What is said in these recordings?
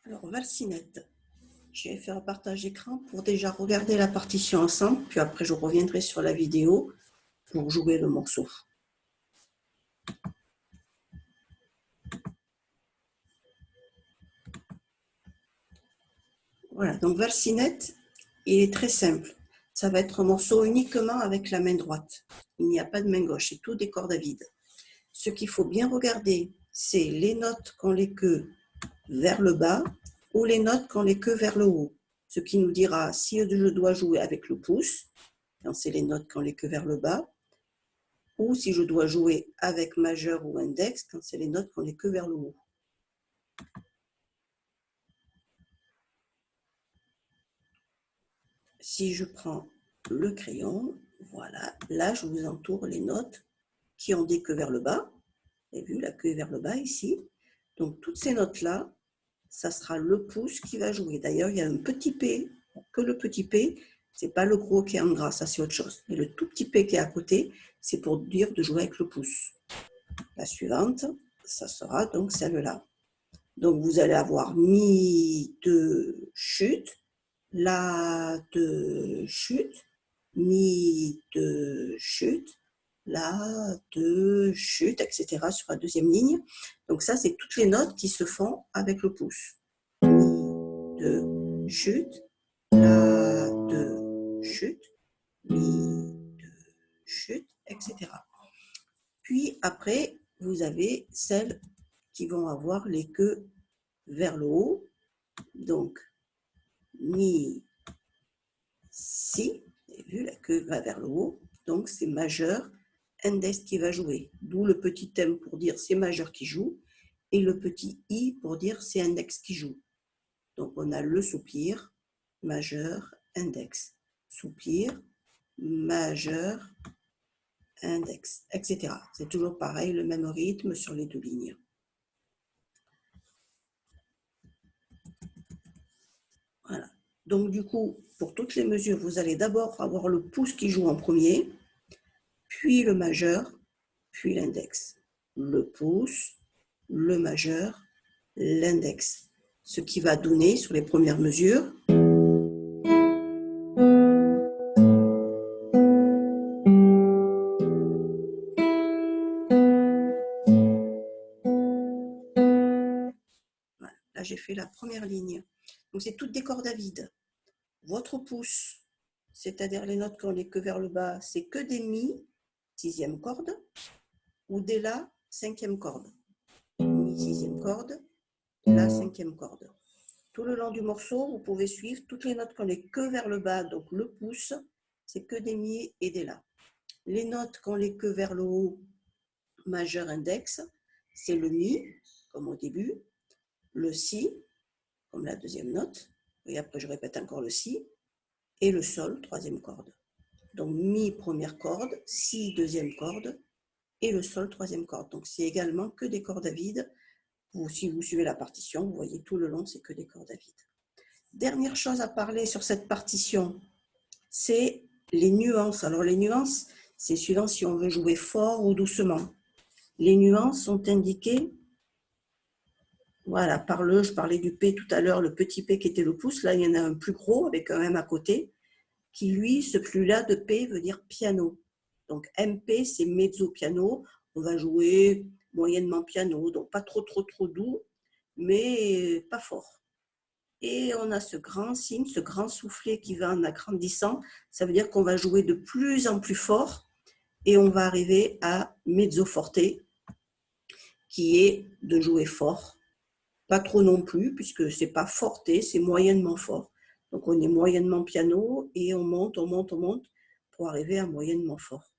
Alors, Valsinette, je vais faire un partage d'écran pour déjà regarder la partition ensemble, puis après je reviendrai sur la vidéo pour jouer le morceau. Voilà, donc Valsinette, il est très simple. Ça va être un morceau uniquement avec la main droite. Il n'y a pas de main gauche, c'est tout des cordes à vide. Ce qu'il faut bien regarder, c'est les notes qui ont les queues vers le bas ou les notes qui ont les queues vers le haut. Ce qui nous dira si je dois jouer avec le pouce, quand c'est les notes qui ont les queues vers le bas, ou si je dois jouer avec majeur ou index, quand c'est les notes qui ont les queues vers le haut. Si je prends le crayon, voilà, là je vous entoure les notes qui ont des queues vers le bas. Vous avez vu, la queue est vers le bas ici. Donc toutes ces notes-là, ça sera le pouce qui va jouer. D'ailleurs, il y a un petit P, que le petit P, c'est pas le gros qui est en gras, ça c'est autre chose. Mais le tout petit P qui est à côté, c'est pour dire de jouer avec le pouce. La suivante, ça sera donc celle-là. Donc vous allez avoir mi de chute, la de chute, mi de chute, la de chute, etc. sur la deuxième ligne. Donc ça, c'est toutes les notes qui se font avec le pouce. Mi de chute, la de chute, mi de chute, etc. Puis après, vous avez celles qui vont avoir les queues vers le haut. Donc, mi, si, vous avez vu, la queue va vers le haut, donc c'est majeur, index qui va jouer. D'où le petit M pour dire c'est majeur qui joue, et le petit I pour dire c'est index qui joue. Donc on a le soupir, majeur, index, soupir, majeur, index, etc. C'est toujours pareil, le même rythme sur les deux lignes. Voilà. Donc du coup, pour toutes les mesures, vous allez d'abord avoir le pouce qui joue en premier, puis le majeur, puis l'index. Le pouce, le majeur, l'index. Ce qui va donner sur les premières mesures voilà. Là, j'ai fait la première ligne. Donc, c'est toutes des cordes à vide. Votre pouce, c'est-à-dire les notes qui ont les queues vers le bas, c'est que des mi, sixième corde, ou des la, cinquième corde. Mi, sixième corde, la, cinquième corde. Tout le long du morceau, vous pouvez suivre toutes les notes qui ont les queues vers le bas, donc le pouce, c'est que des mi et des la. Les notes qui ont les queues vers le haut, majeur, index, c'est le mi, comme au début, le si, comme la deuxième note, et après je répète encore le si, et le sol, troisième corde. Donc mi, première corde, si, deuxième corde, et le sol, troisième corde. Donc c'est également que des cordes à vide. Si vous suivez la partition, vous voyez tout le long, c'est que des cordes à vide. Dernière chose à parler sur cette partition, c'est les nuances. Alors les nuances, c'est suivant si on veut jouer fort ou doucement. Les nuances sont indiquées, voilà, je parlais du P tout à l'heure, le petit P qui était le pouce, là il y en a un plus gros avec un M à côté, qui lui, ce plus-là de P veut dire piano. Donc MP, c'est mezzo piano, on va jouer moyennement piano, donc pas trop doux, mais pas fort. Et on a ce grand signe, ce grand soufflet qui va en agrandissant, ça veut dire qu'on va jouer de plus en plus fort et on va arriver à mezzo forte, qui est de jouer fort, pas trop non plus, puisque c'est pas forte, c'est moyennement fort. Donc on est moyennement piano et on monte pour arriver à moyennement fort.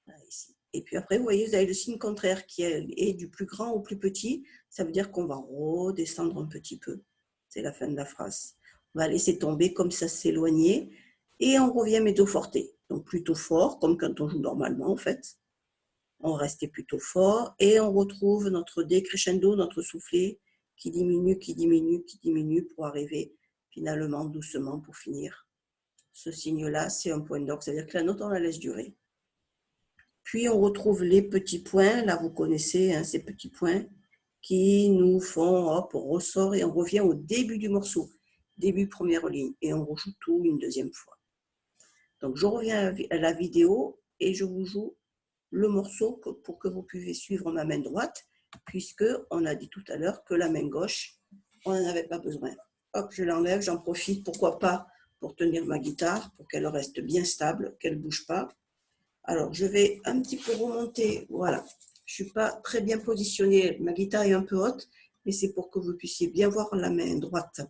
Voilà, ici. Et puis après, vous voyez, vous avez le signe contraire qui est du plus grand au plus petit. Ça veut dire qu'on va redescendre un petit peu. C'est la fin de la phrase. On va laisser tomber comme ça s'éloigner et on revient mezzo forte. Donc plutôt fort, comme quand on joue normalement en fait. On restait plutôt fort et on retrouve notre décrescendo, notre soufflet qui diminue pour arriver finalement doucement pour finir. Ce signe-là, c'est un point d'orgue, c'est-à-dire que la note, on la laisse durer. Puis on retrouve les petits points, là vous connaissez hein, ces petits points qui nous font, hop, on ressort et on revient au début du morceau, début première ligne, et on rejoue tout une deuxième fois. Donc je reviens à la vidéo et je vous joue le morceau pour que vous puissiez suivre ma main droite, puisque on a dit tout à l'heure que la main gauche, on n'en avait pas besoin. Hop, je l'enlève, j'en profite, pourquoi pas, pour tenir ma guitare, pour qu'elle reste bien stable, qu'elle ne bouge pas. Alors, je vais un petit peu remonter, voilà. Je ne suis pas très bien positionnée, ma guitare est un peu haute, mais c'est pour que vous puissiez bien voir la main droite.